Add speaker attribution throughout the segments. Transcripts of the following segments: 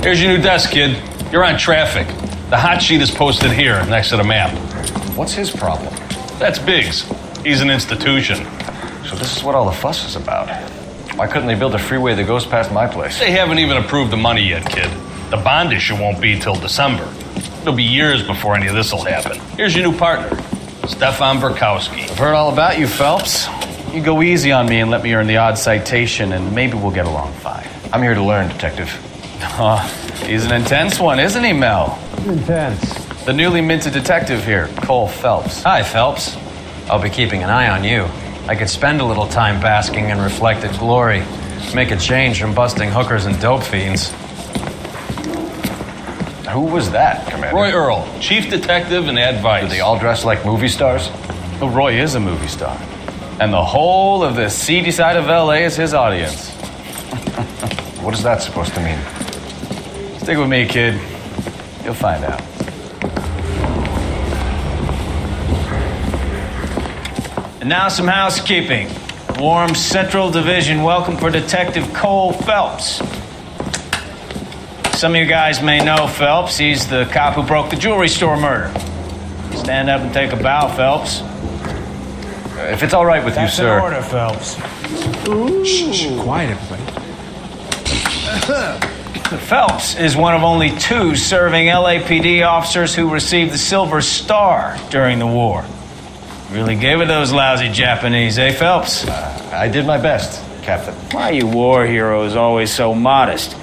Speaker 1: Here's your new desk, kid. You're on traffic. The hot sheet is posted here, next to the map.
Speaker 2: What's his problem?
Speaker 1: That's Biggs. He's an institution.
Speaker 2: So this is what all the fuss is about. Why couldn't they build a freeway that goes past my place?
Speaker 1: They haven't even approved the money yet, kid. The bond issue won't be till December. It'll be years before any of this will happen. Here's your new partner, Stefan Burkowski.
Speaker 3: I've heard all about you, Phelps. You go easy on me and let me earn the odd citation, and maybe we'll get along fine.
Speaker 2: I'm here to learn, Detective.
Speaker 3: He's an intense one, isn't he, Mel?
Speaker 4: Intense.
Speaker 3: The newly minted detective here, Cole Phelps.
Speaker 5: Hi, Phelps. I'll be keeping an eye on you. I could spend a little time basking in reflected glory. Make a change from busting hookers and dope fiends.
Speaker 2: Who was that, Commander?
Speaker 1: Roy Earl, chief detective and advice.
Speaker 2: Do they all dress like movie stars?
Speaker 3: Well, Roy is a movie star. And the whole of the seedy side of L.A. is his audience.
Speaker 2: What is that supposed to mean?
Speaker 3: Stick with me, kid. You'll find out.
Speaker 5: And now some housekeeping. Warm Central Division welcome for Detective Cole Phelps. Some of you guys may know Phelps. He's the cop who broke the jewelry store murder. Stand up and take a bow, Phelps.
Speaker 2: If it's all right with you, sir.
Speaker 5: That's an order, Phelps.
Speaker 4: Shh, quiet, everybody.
Speaker 5: Phelps is one of only 2 serving LAPD officers who received the Silver Star during the war. Really gave it those lousy Japanese, eh, Phelps?
Speaker 2: I did my best, Captain.
Speaker 5: Why are you war heroes always so modest?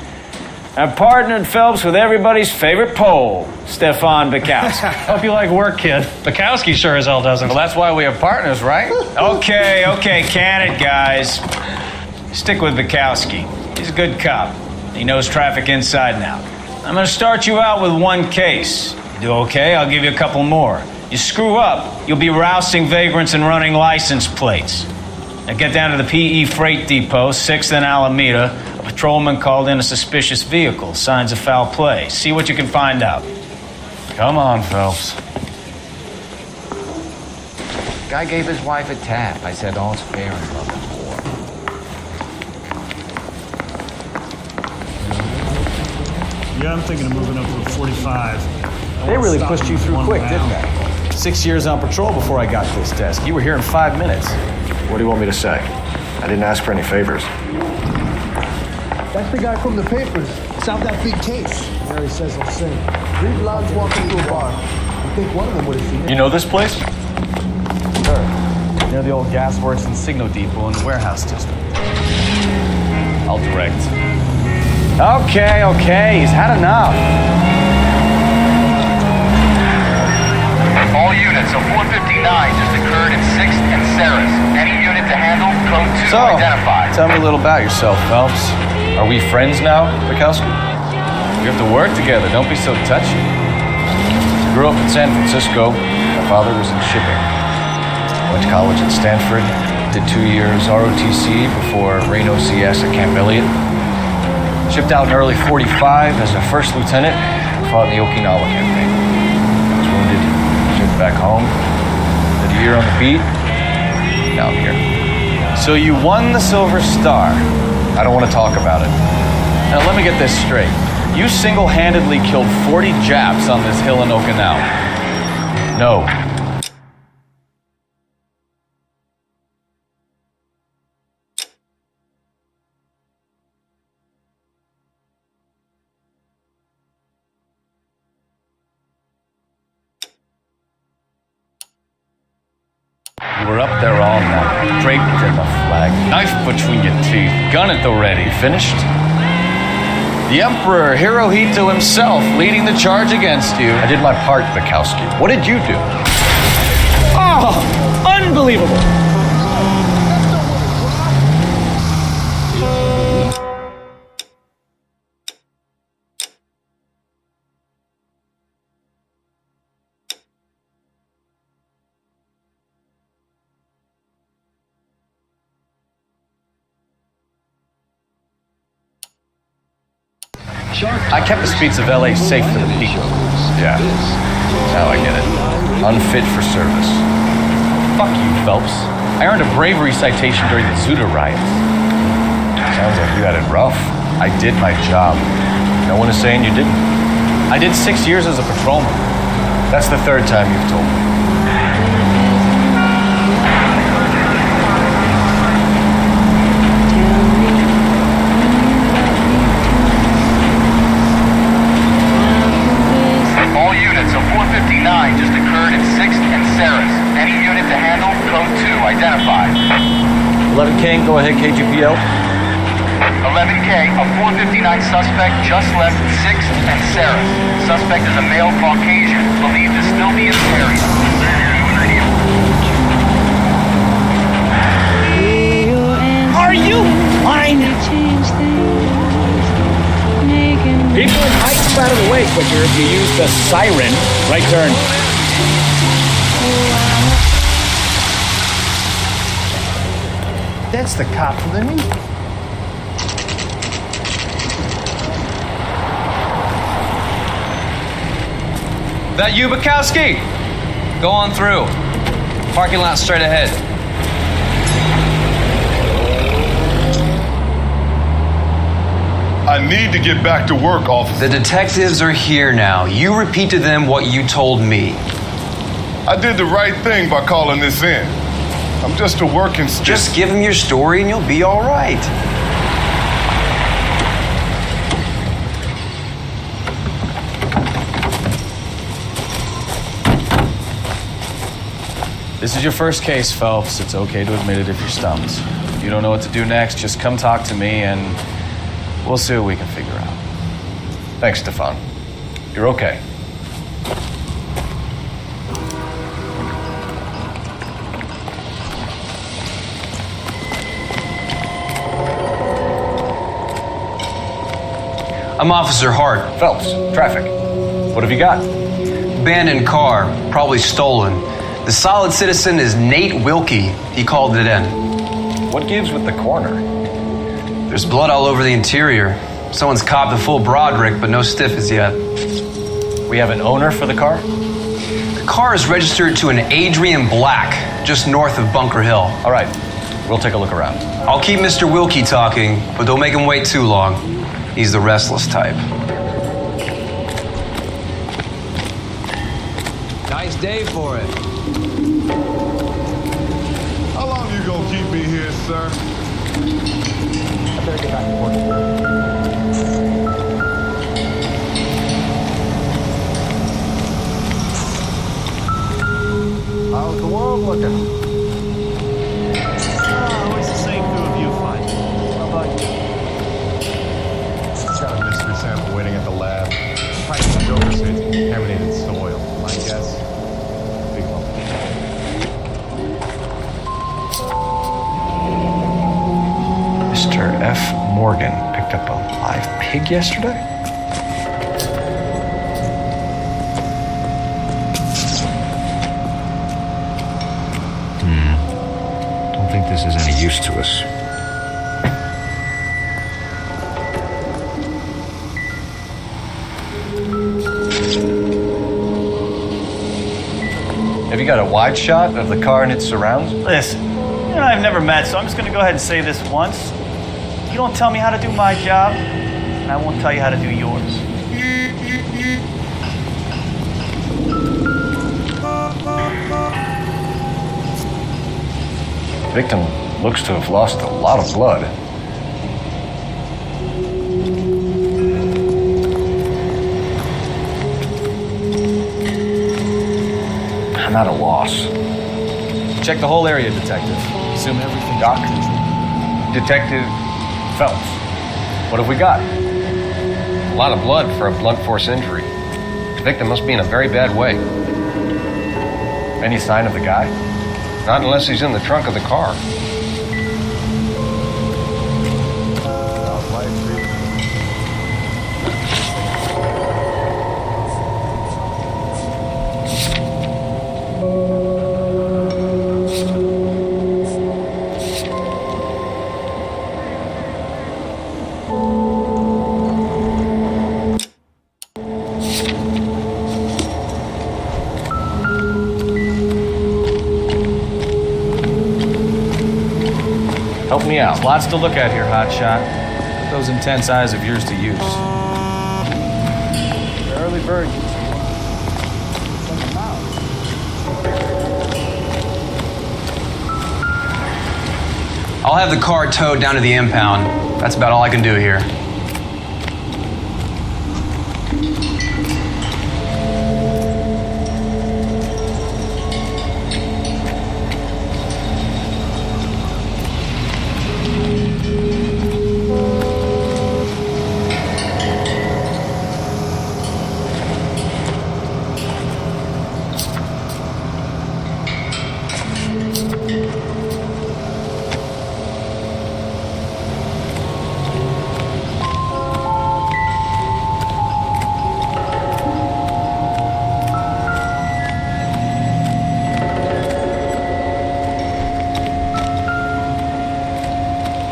Speaker 5: I've partnered Phelps with everybody's favorite Pole, Stefan Burkowski.
Speaker 4: Hope you like work, kid. Bukowski sure as hell doesn't.
Speaker 3: Well, that's why we have partners, right?
Speaker 5: Okay, can it, guys. Stick with Burkowski. He's a good cop. He knows traffic inside and out. I'm going to start you out with 1 case. You do okay, I'll give you a couple more. You screw up, you'll be rousting vagrants and running license plates. Now get down to the PE Freight Depot, 6th and Alameda. A patrolman called in a suspicious vehicle. Signs of foul play. See what you can find out.
Speaker 3: Come on, Phelps.
Speaker 6: Guy gave his wife a tap. I said, all's fair in love and war.
Speaker 4: Yeah, I'm thinking of moving up to a 45.
Speaker 3: They really pushed you through quick, didn't they? 6 years on patrol before I got this desk. You were here in 5 minutes.
Speaker 2: What do you want me to say? I didn't ask for any favors.
Speaker 7: That's the guy from the papers. Solved that big case. Mary says he'll sing. 3 blondes walking through a bar. I think one of them would have seen it.
Speaker 2: You know this place?
Speaker 3: Sure. Near the old gasworks and signal depot in the warehouse district. I'll direct. Okay, he's had enough.
Speaker 8: All units, a 459 just occurred in 6th and Sarah's. Any unit to handle, code 2
Speaker 3: So,
Speaker 8: identified.
Speaker 3: tell me a little about yourself, Phelps.
Speaker 2: Are we friends now, Burkowski?
Speaker 3: We have to work together. Don't be so touchy.
Speaker 2: Grew up in San Francisco. My father was in shipping. Went to college at Stanford. Did 2 years ROTC before Rain OCS at Camp Elliott. Shipped out in early 45 as a first lieutenant. Fought in the Okinawa campaign. I was wounded. Shipped back home. Did a year on the beat. Now I'm here.
Speaker 3: So you won the Silver Star.
Speaker 2: I don't want to talk about it.
Speaker 3: Now let me get this straight. You single-handedly killed 40 Japs on this hill in Okinawa.
Speaker 2: No.
Speaker 3: You were up there all night, draped in the flag, knife between your teeth, gun at the ready. Finished? The Emperor Hirohito himself leading the charge against you.
Speaker 2: I did my part, Burkowski. What did you do?
Speaker 4: Oh, unbelievable.
Speaker 3: I kept the streets of LA safe for the people.
Speaker 2: Yeah. Now I get it. Unfit for service.
Speaker 3: Fuck you, Phelps. I earned a bravery citation during the Zuda riots.
Speaker 2: Sounds like you had it rough.
Speaker 3: I did my job.
Speaker 2: No one is saying you didn't.
Speaker 3: I did 6 years as a patrolman.
Speaker 2: That's the third time you've told me.
Speaker 8: All units, a 459 just occurred in 6th and Sarah's. Any unit to handle, code 2 identified.
Speaker 2: 11 King, go ahead, KGPL.
Speaker 8: 11K, a 459 suspect just left 6th and Sarah's. Suspect is a male Caucasian, believed to still be in the area.
Speaker 5: Are you fine? People in heights out of the way quicker if you use the siren. Right turn.
Speaker 7: That's the cop from the meet.
Speaker 3: That you, Bukowski? Go on through. Parking lot straight ahead.
Speaker 9: I need to get back to work, officer.
Speaker 10: The detectives are here now. You repeat to them what you told me.
Speaker 9: I did the right thing by calling this in. I'm just a working stick.
Speaker 10: Just give them your story and you'll be all right.
Speaker 3: This is your first case, Phelps. It's okay to admit it if you're stumped. If you don't know what to do next, just come talk to me and we'll see what we can figure out.
Speaker 2: Thanks, Stefan. You're okay.
Speaker 10: I'm Officer Hart.
Speaker 2: Phelps, traffic. What have you got?
Speaker 10: Abandoned car, probably stolen. The solid citizen is Nate Wilkie. He called it in.
Speaker 2: What gives with the coroner?
Speaker 10: There's blood all over the interior. Someone's copped a full Broderick, but no stiff as yet.
Speaker 2: We have an owner for the car?
Speaker 10: The car is registered to an Adrian Black, just north of Bunker Hill.
Speaker 2: All right, we'll take a look around.
Speaker 10: I'll keep Mr. Wilkie talking, but don't make him wait too long. He's the restless type.
Speaker 6: Nice day for it.
Speaker 9: How long you gonna keep me here, sir?
Speaker 7: I better get back to work. How's the world looking?
Speaker 4: Always the same two of you fight.
Speaker 7: How about you?
Speaker 11: Got a mystery sample waiting at the lab. Price of doses, contaminated soil. My guess, big lump.
Speaker 2: Mr. F. Morgan picked up a live pig yesterday? Don't think this is any use to us. Have you got a wide shot of the car and its surrounds?
Speaker 4: Listen, you know, I've never met, so I'm just going to go ahead and say this once. You don't tell me how to do my job, and I won't tell you how to do yours.
Speaker 2: The victim looks to have lost a lot of blood. I'm at a loss.
Speaker 3: Check the whole area, Detective. Assume everything.
Speaker 2: Doctor. Detective Phelps. What have we got?
Speaker 11: A lot of blood for a blunt force injury. The victim must be in a very bad way.
Speaker 2: Any sign of the guy?
Speaker 11: Not unless he's in the trunk of the car.
Speaker 2: Help me out.
Speaker 3: Lots to look at here, hotshot. Put those intense eyes of yours to use.
Speaker 4: early bird gets you.
Speaker 7: It's like a mouse.
Speaker 10: I'll have the car towed down to the impound. That's about all I can do here.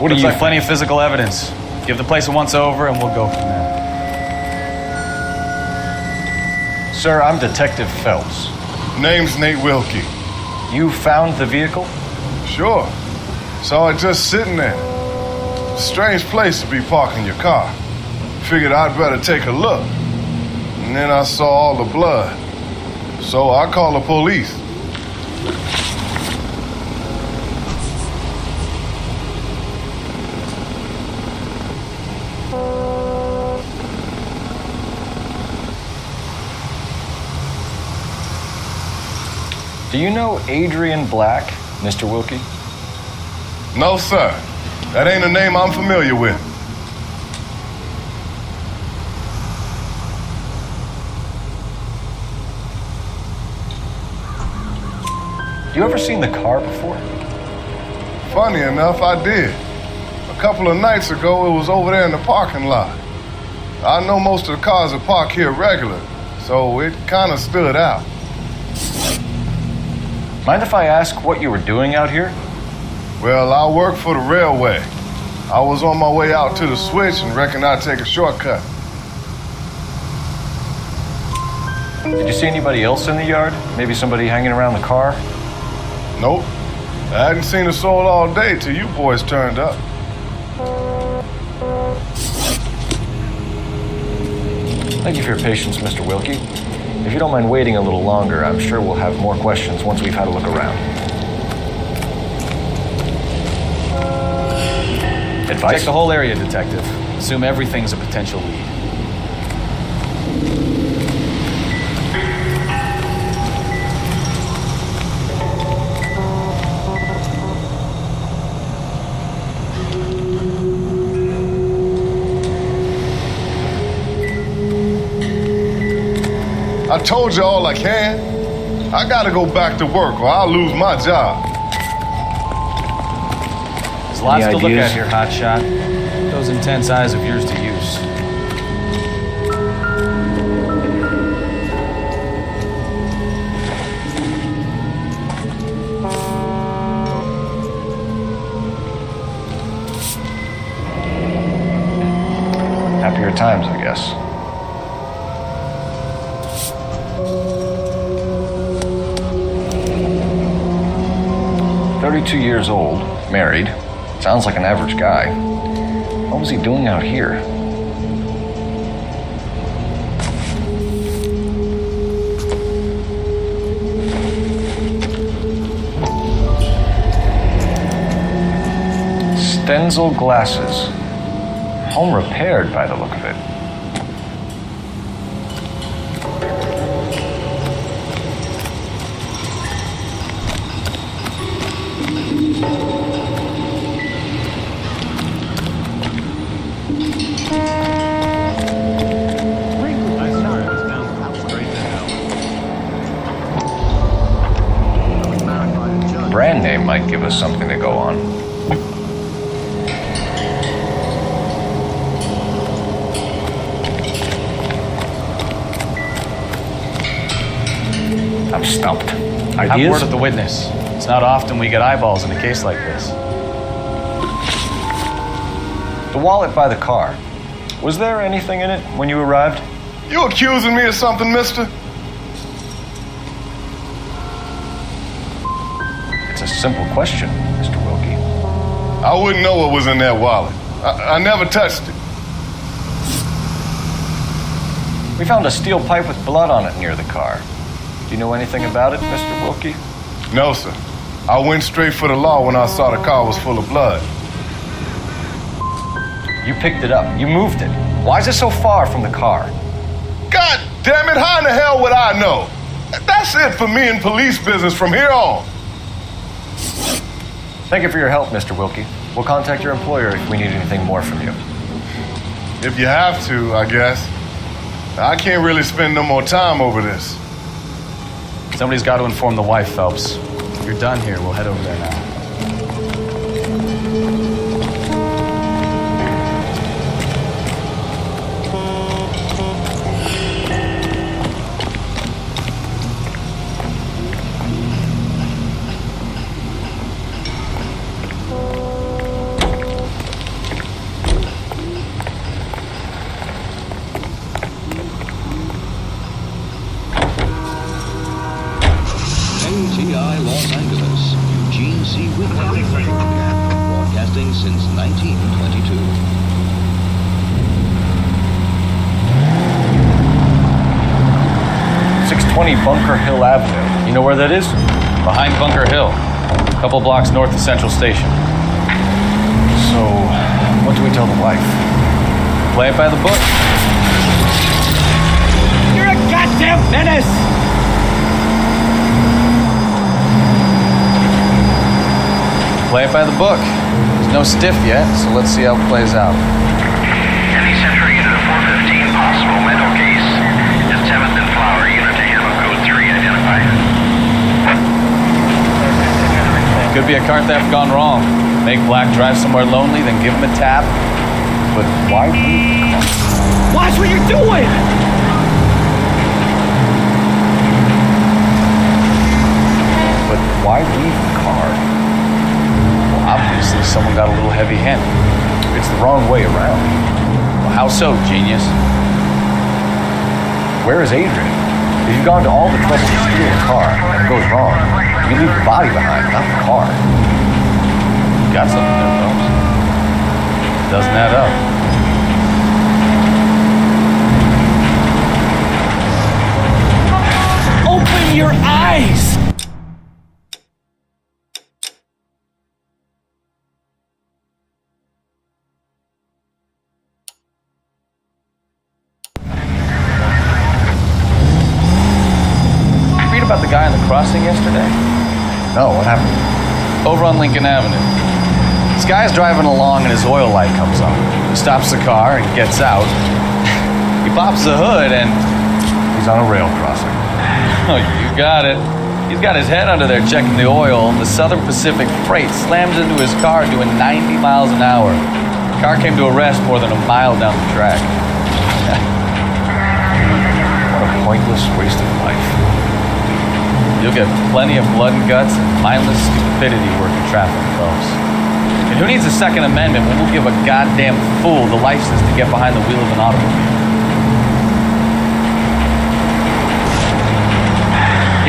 Speaker 4: What do you? Looks like plenty of physical evidence. Give the place a once over, and we'll go from there.
Speaker 2: Sir, I'm Detective Phelps.
Speaker 9: Name's Nate Wilkie.
Speaker 2: You found the vehicle?
Speaker 9: Sure. Saw it just sitting there. Strange place to be parking your car. Figured I'd better take a look. And then I saw all the blood. So I called the police.
Speaker 2: Do you know Adrian Black, Mr. Wilkie?
Speaker 9: No, sir. That ain't a name I'm familiar with.
Speaker 2: You ever seen the car before?
Speaker 9: Funny enough, I did. A couple of nights ago, it was over there in the parking lot. I know most of the cars are parked here regular, so it kind of stood out.
Speaker 2: Mind if I ask what you were doing out here?
Speaker 9: Well, I work for the railway. I was on my way out to the switch and reckoned I'd take a shortcut.
Speaker 2: Did you see anybody else in the yard? Maybe somebody hanging around the car?
Speaker 9: Nope. I hadn't seen a soul all day till you boys turned up.
Speaker 2: Thank you for your patience, Mr. Wilkie. If you don't mind waiting a little longer, I'm sure we'll have more questions once we've had a look around. Advice?
Speaker 4: Check the whole area, Detective. Assume everything's a potential lead.
Speaker 9: I told you all I can. I gotta go back to work or I'll lose my job.
Speaker 4: There's lots to look at here, hotshot. Those intense eyes of yours to use.
Speaker 2: Happier times, I guess. "32 years old, married. Sounds like an average guy. What was he doing out here?" Stenzel glasses. Home repaired by the look of it. Brand name might give us something to go on. I'm stumped.
Speaker 4: Have
Speaker 2: Ideas?
Speaker 4: word with the witness. It's not often we get eyeballs in a case like this.
Speaker 2: The wallet by the car. Was there anything in it when you arrived?
Speaker 9: You accusing me of something, mister?
Speaker 2: It's a simple question, Mr. Wilkie.
Speaker 9: I wouldn't know what was in that wallet. I never touched it.
Speaker 2: We found a steel pipe with blood on it near the car. Do you know anything about it, Mr. Wilkie?
Speaker 9: No, sir. I went straight for the law when I saw the car was full of blood.
Speaker 2: You picked it up. You moved it. Why is it so far from the car?
Speaker 9: God damn it, how in the hell would I know? That's it for me in police business from here on.
Speaker 2: Thank you for your help, Mr. Wilkie. We'll contact your employer if we need anything more from you.
Speaker 9: If you have to, I guess. I can't really spend no more time over this.
Speaker 3: Somebody's got to inform the wife, Phelps. If you're done here, we'll head over there now.
Speaker 12: Los Angeles, Eugene C. Whitney, broadcasting since 1922.
Speaker 2: 620 Bunker Hill Avenue. You know where that is?
Speaker 3: Behind Bunker Hill, a couple blocks north of Central Station.
Speaker 2: So, what do we tell the wife?
Speaker 3: Play it by the book.
Speaker 5: You're a goddamn menace!
Speaker 3: Play it by the book. There's no stiff yet, so let's see how it plays out.
Speaker 8: Any Central Unit of 415, possible mental case. Is 7th and Flower, Unit to Animal Code 3 identified.
Speaker 3: Could be a car theft gone wrong. Make Black drive somewhere lonely, then give him a tap. But why leave the car?
Speaker 5: Watch what you're doing!
Speaker 2: But why leave the car?
Speaker 3: Obviously, someone got a little heavy-handed.
Speaker 2: It's the wrong way around.
Speaker 3: Well, how so, genius?
Speaker 2: Where is Adrian? If you've gone to all the trouble to steal a car and it goes wrong, you leave the body behind, not the car.
Speaker 3: Got something there, Phelps. Doesn't add up.
Speaker 5: Open your eyes!
Speaker 3: About the guy on the crossing yesterday?
Speaker 2: No, what happened?
Speaker 3: Over on Lincoln Avenue. This guy's driving along and his oil light comes on. He stops the car and gets out. He pops the hood and...
Speaker 2: he's on a rail crossing.
Speaker 3: Oh, you got it. He's got his head under there checking the oil, and the Southern Pacific Freight slams into his car doing 90 miles an hour. The car came to a rest more than a mile down the track.
Speaker 2: What a pointless waste of life.
Speaker 3: You'll get plenty of blood and guts and mindless stupidity working traffic, folks. And who needs a Second Amendment when we'll give a goddamn fool the license to get behind the wheel of an automobile?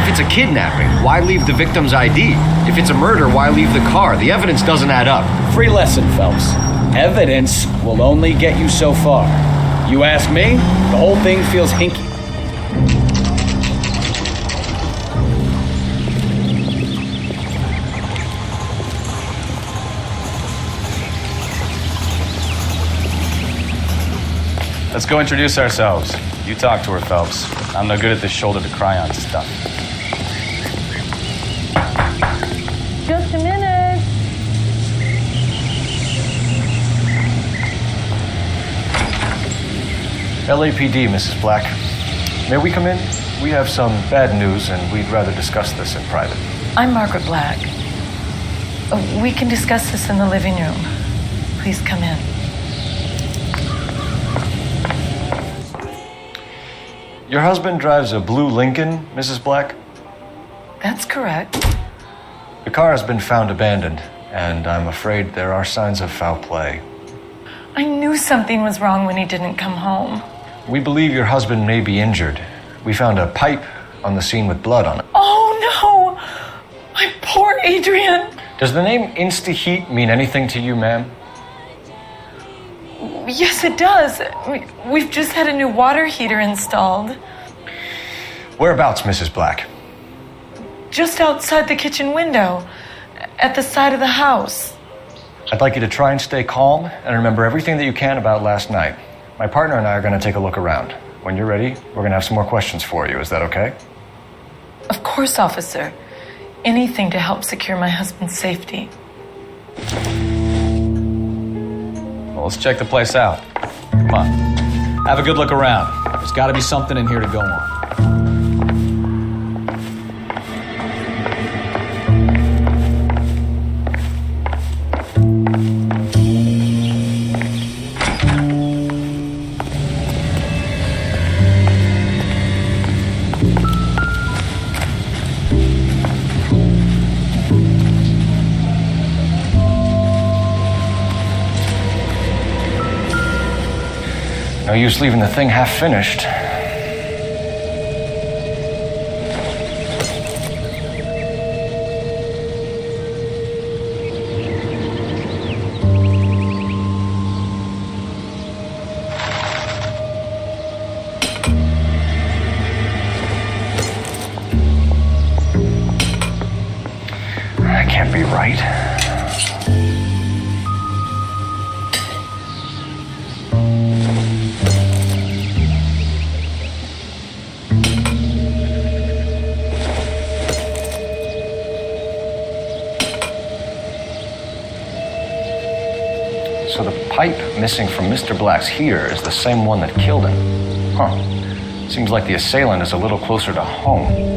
Speaker 10: If it's a kidnapping, why leave the victim's ID? If it's a murder, why leave the car? The evidence doesn't add up.
Speaker 5: Free lesson, Phelps. Evidence will only get you so far. You ask me, the whole thing feels hinky.
Speaker 3: Let's go introduce ourselves. You talk to her, Phelps. I'm no good at this shoulder to cry on stuff.
Speaker 13: Just a minute.
Speaker 2: LAPD, Mrs. Black. May we come in? We have some bad news and we'd rather discuss this in private.
Speaker 13: I'm Margaret Black. We can discuss this in the living room. Please come in.
Speaker 2: Your husband drives a blue Lincoln, Mrs. Black?
Speaker 13: That's correct.
Speaker 2: The car has been found abandoned, and I'm afraid there are signs of foul play.
Speaker 13: I knew something was wrong when he didn't come home.
Speaker 2: We believe your husband may be injured. We found a pipe on the scene with blood on it.
Speaker 13: Oh, no! My poor Adrian!
Speaker 2: Does the name Insta-Heat mean anything to you, ma'am?
Speaker 13: Yes, it does. We've just had a new water heater installed.
Speaker 2: Whereabouts, Mrs. Black?
Speaker 13: Just outside the kitchen window, at the side of the house.
Speaker 2: I'd like you to try and stay calm and remember everything that you can about last night. My partner and I are going to take a look around. When you're ready, we're going to have some more questions for you. Is that okay?
Speaker 13: Of course, officer. Anything to help secure my husband's safety.
Speaker 5: Well, let's check the place out. Come on. Have a good look around. There's got to be something in here to go on.
Speaker 2: No use leaving the thing half finished. That can't be right. So the pipe missing from Mr. Black's heater is the same one that killed him. Huh. Seems like the assailant is a little closer to home.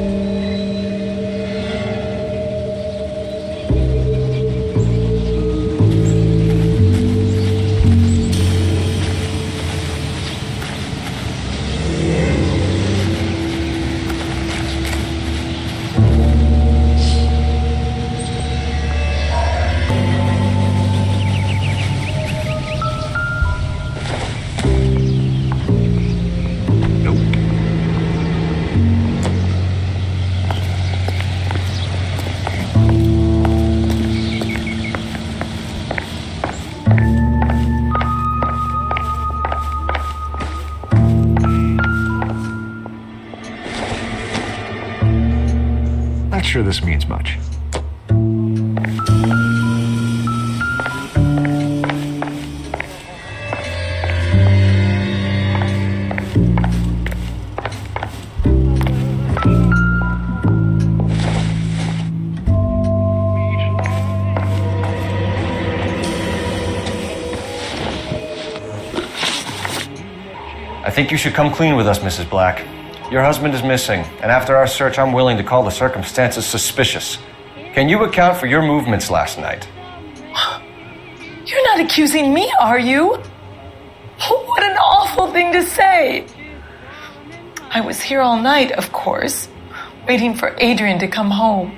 Speaker 2: Not sure this means much. I think you should come clean with us, Mrs. Black. Your husband is missing, and after our search, I'm willing to call the circumstances suspicious. Can you account for your movements last night?
Speaker 13: You're not accusing me, are you? What an awful thing to say. I was here all night, of course, waiting for Adrian to come home.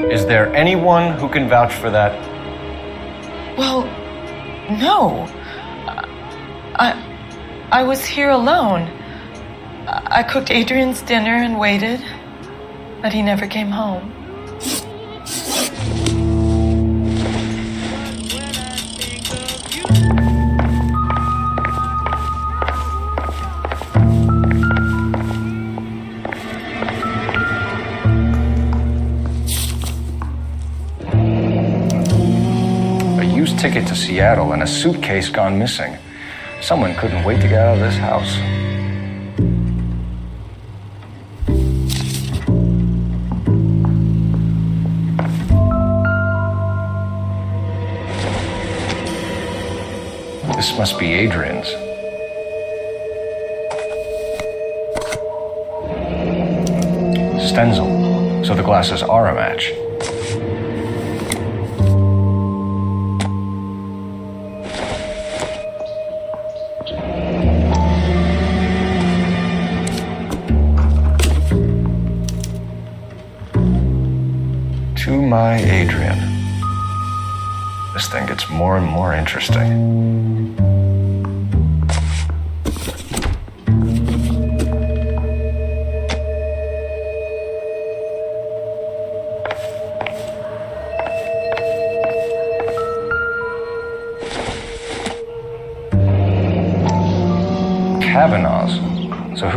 Speaker 2: Is there anyone who can vouch for that?
Speaker 13: Well, no. I was here alone. I cooked Adrian's dinner and waited, but he never came home.
Speaker 2: A used ticket to Seattle and a suitcase gone missing. Someone couldn't wait to get out of this house. This must be Adrian's. Stenzel, so the glasses are a match. To my Adrian. This thing gets more and more interesting.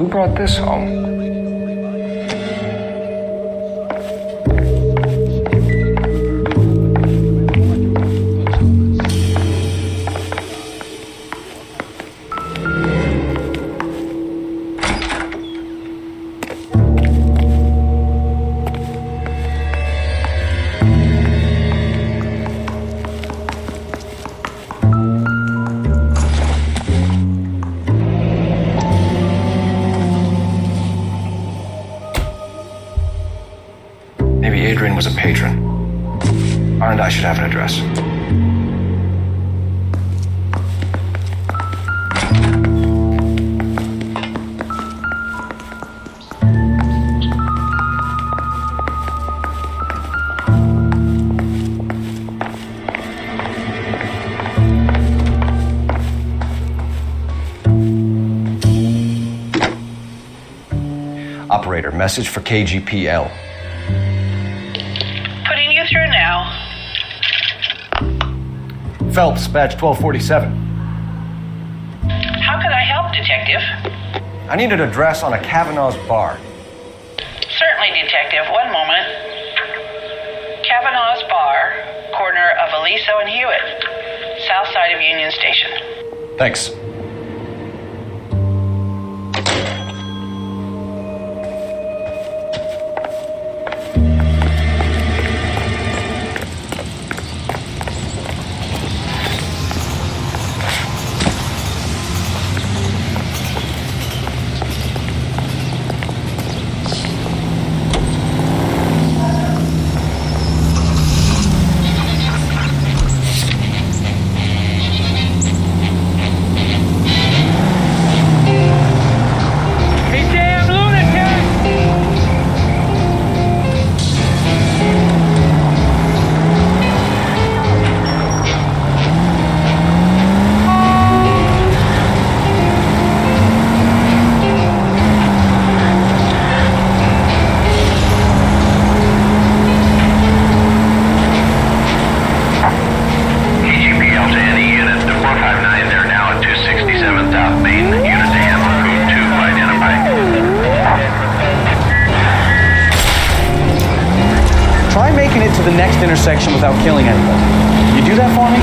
Speaker 2: who brought this home? Was a patron. And I should have an address. Operator, message for KGPL.
Speaker 14: Through now.
Speaker 2: Phelps, badge 1247.
Speaker 14: How can I help, Detective?
Speaker 2: I need an address on a Kavanaugh's bar.
Speaker 14: Certainly, Detective. One moment. Kavanaugh's Bar, corner of Aliso and Hewitt, south side of Union Station.
Speaker 2: Thanks.
Speaker 4: To the next intersection without killing anybody. You do that for me?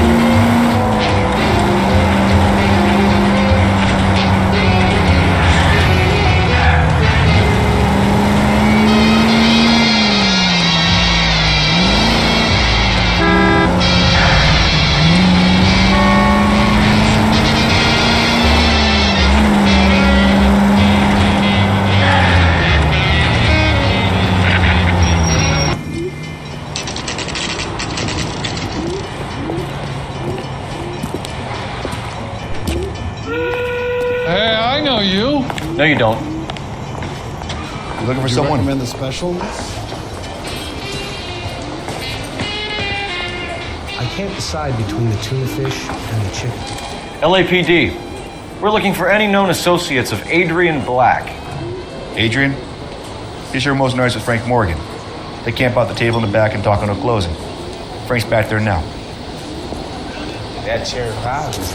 Speaker 4: No, you don't.
Speaker 2: You looking for someone?
Speaker 7: Recommend the special? I can't decide between the tuna fish and the chicken.
Speaker 2: LAPD. We're looking for any known associates of Adrian Black.
Speaker 15: Adrian? He's here most nights with Frank Morgan. They camp out the table in the back and talk until closing. Frank's back there now.
Speaker 6: That chair crowd is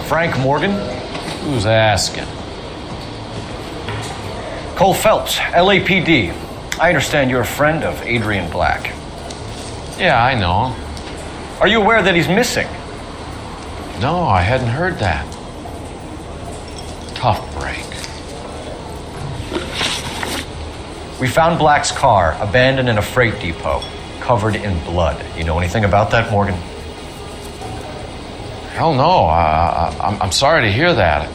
Speaker 2: Frank Morgan?
Speaker 3: Who's asking?
Speaker 2: Cole Phelps, LAPD. I understand you're a friend of Adrian Black.
Speaker 3: Yeah, I know.
Speaker 2: Are you aware that he's missing?
Speaker 3: No, I hadn't heard that. Tough break.
Speaker 2: We found Black's car abandoned in a freight depot, covered in blood. You know anything about that, Morgan?
Speaker 3: Hell no. I'm sorry to hear that.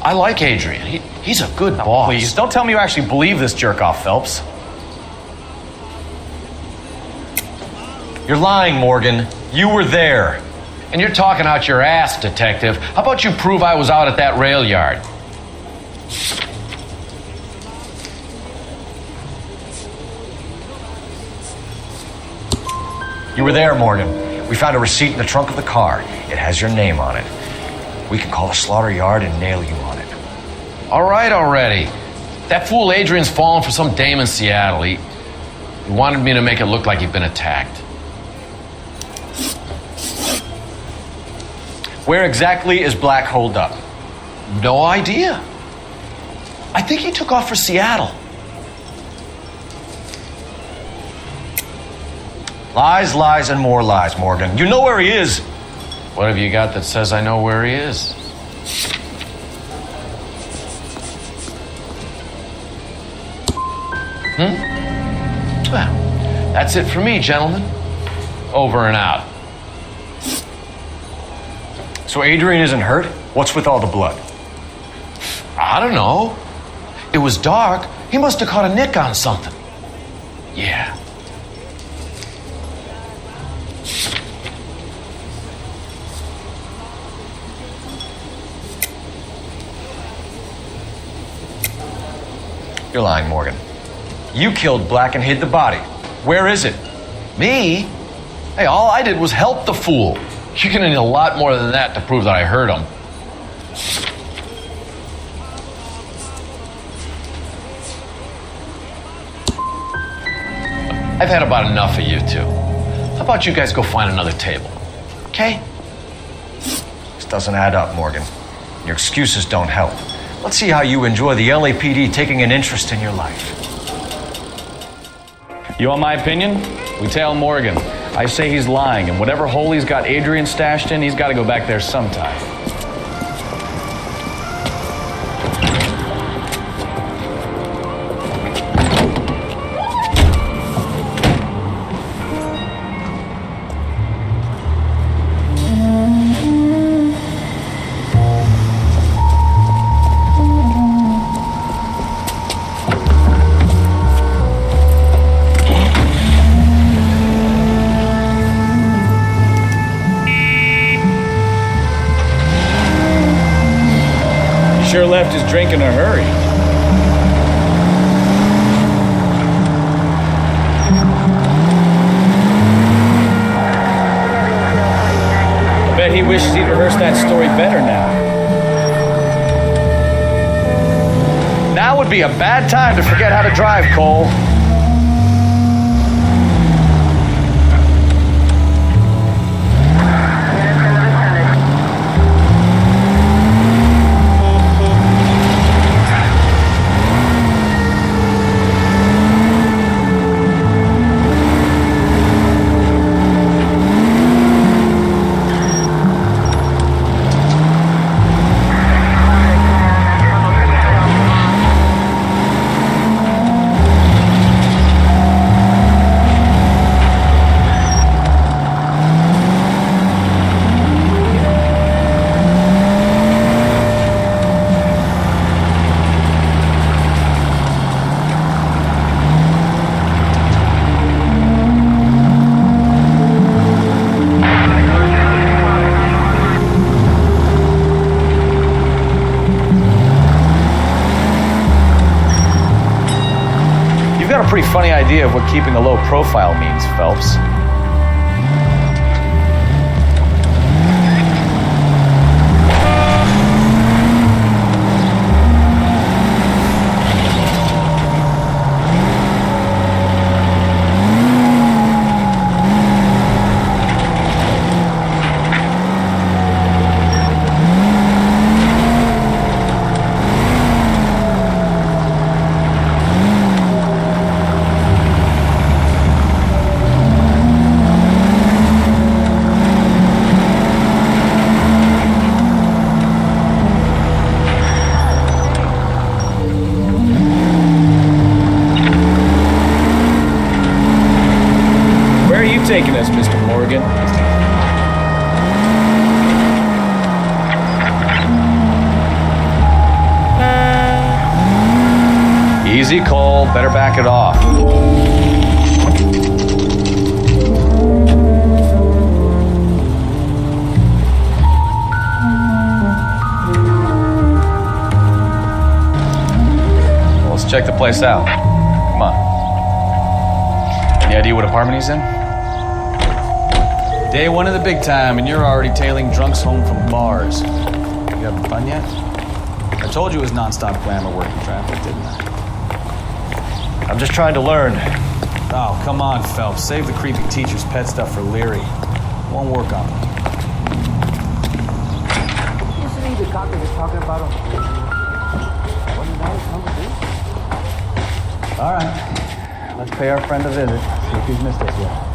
Speaker 3: I like Adrian. He's a good boss.
Speaker 2: Please, don't tell me you actually believe this jerk-off, Phelps. You're lying, Morgan. You were there.
Speaker 3: And you're talking out your ass, Detective. How about you prove I was out at that rail yard?
Speaker 2: You were there, Morgan. We found a receipt in the trunk of the car. It has your name on it. We can call the slaughter yard and nail you on it.
Speaker 3: All right already. That fool Adrian's fallen for some dame in Seattle. He wanted me to make it look like he'd been attacked.
Speaker 2: Where exactly is Black holed up? No idea. I think he took off for Seattle. Lies, lies, and more lies, Morgan. You know where he is.
Speaker 3: What have you got that says I know where he is?
Speaker 2: Well, that's it for me, gentlemen.
Speaker 3: Over and out.
Speaker 15: So Adrian isn't hurt? What's with all the blood?
Speaker 2: I don't know. It was dark. He must have caught a nick on something. Yeah.
Speaker 15: You're lying, Morgan. You killed Black and hid the body. Where is it?
Speaker 2: Me? Hey, all I did was help the fool.
Speaker 3: You're gonna need a lot more than that to prove that I heard him. I've had about enough of you two. How about you guys go find another table? Okay?
Speaker 15: This doesn't add up, Morgan. Your excuses don't help. Let's see how you enjoy the LAPD taking an interest in your life.
Speaker 5: You want my opinion? We tail Morgan. I say he's lying, and whatever hole he's got Adrian stashed in, he's got to go back there sometime. Sure left his drink in a hurry. I bet he wishes he'd rehearsed that story better now.
Speaker 15: Now would be a bad time to forget how to drive, Cole. You've got a pretty funny idea of what keeping a low profile means, Phelps. Taking us, Mr. Morgan. Easy, Cole. Better back it off. Well, let's check the place out. Come on. Any idea what apartment he's in? Day one of the big time, and you're already tailing drunks home from bars. You having fun yet? I told you it was nonstop glamour working traffic, didn't I? I'm just trying to learn. Oh, come on, Phelps. Save the creepy teacher's pet stuff for Leary. Won't work on him.
Speaker 7: Isn't he the cop is talking about him.
Speaker 15: All right, let's pay our friend a visit. See if he's missed us yet.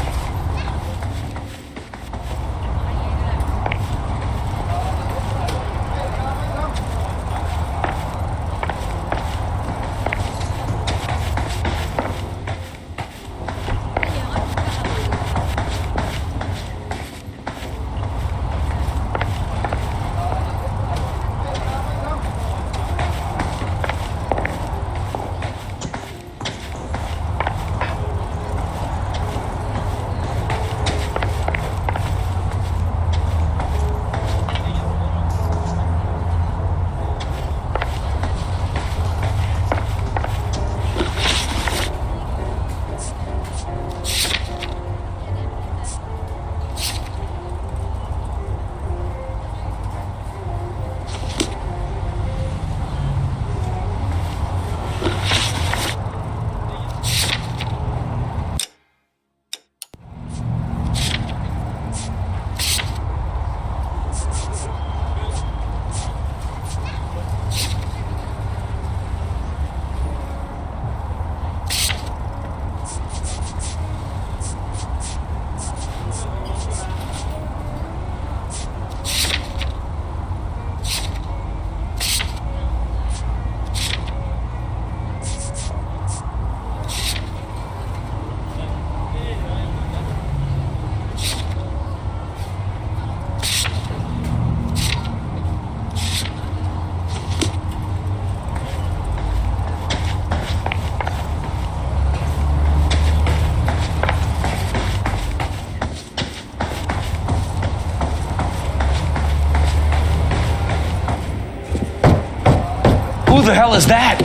Speaker 3: Who the hell is that?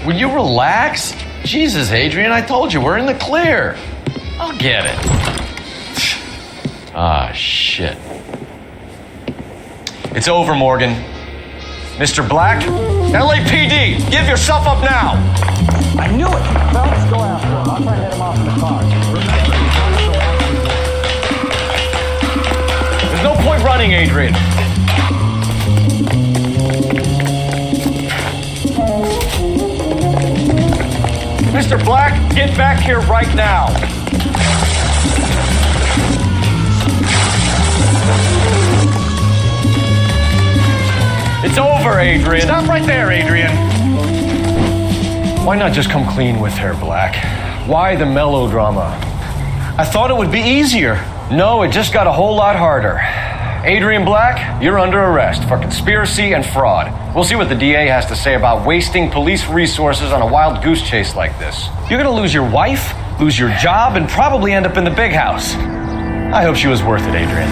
Speaker 3: Will you relax? Jesus, Adrian, I told you, we're in the clear. I'll get it. Ah, shit. It's over, Morgan. Mr. Black? LAPD, give yourself up now!
Speaker 15: I knew it! Phelps, go after him. I'll try to head him off in the car.
Speaker 3: There's no point running, Adrian. Mr. Black, get back here right now. It's over, Adrian. Stop right there, Adrian. Why not just come clean with her, Black? Why the melodrama? I thought it would be easier. No, it just got a whole lot harder. Adrian Black, you're under arrest for conspiracy and fraud. We'll see what the DA has to say about wasting police resources on a wild goose chase like this. You're gonna lose your wife, lose your job, and probably end up in the big house. I hope she was worth it, Adrian.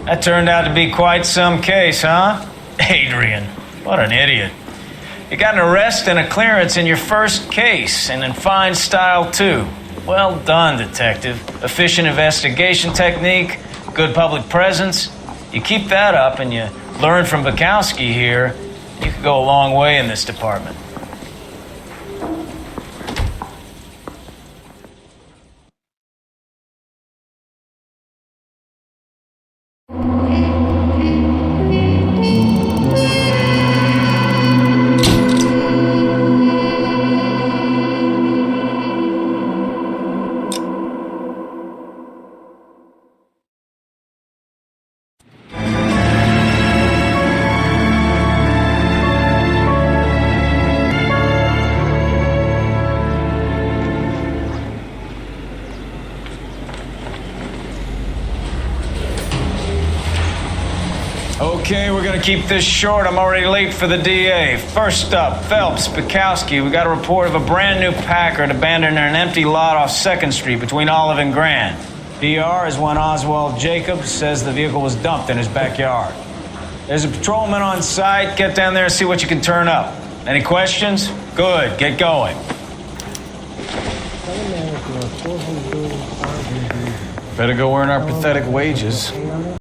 Speaker 5: That turned out to be quite some case, huh? Adrian, what an idiot. You got an arrest and a clearance in your first case, and in fine style, too. Well done, detective. Efficient investigation technique, good public presence. You keep that up and you learn from Bukowski here, you could go a long way in this department. Okay, we're gonna keep this short. I'm already late for the DA. First up, Phelps, Bukowski. We got a report of a brand new Packard abandoned in an empty lot off 2nd Street between Olive and Grand. PR is one Oswald Jacobs says the vehicle was dumped in his backyard. There's a patrolman on site. Get down there and see what you can turn up. Any questions? Good, get going.
Speaker 15: Better go earn our pathetic wages.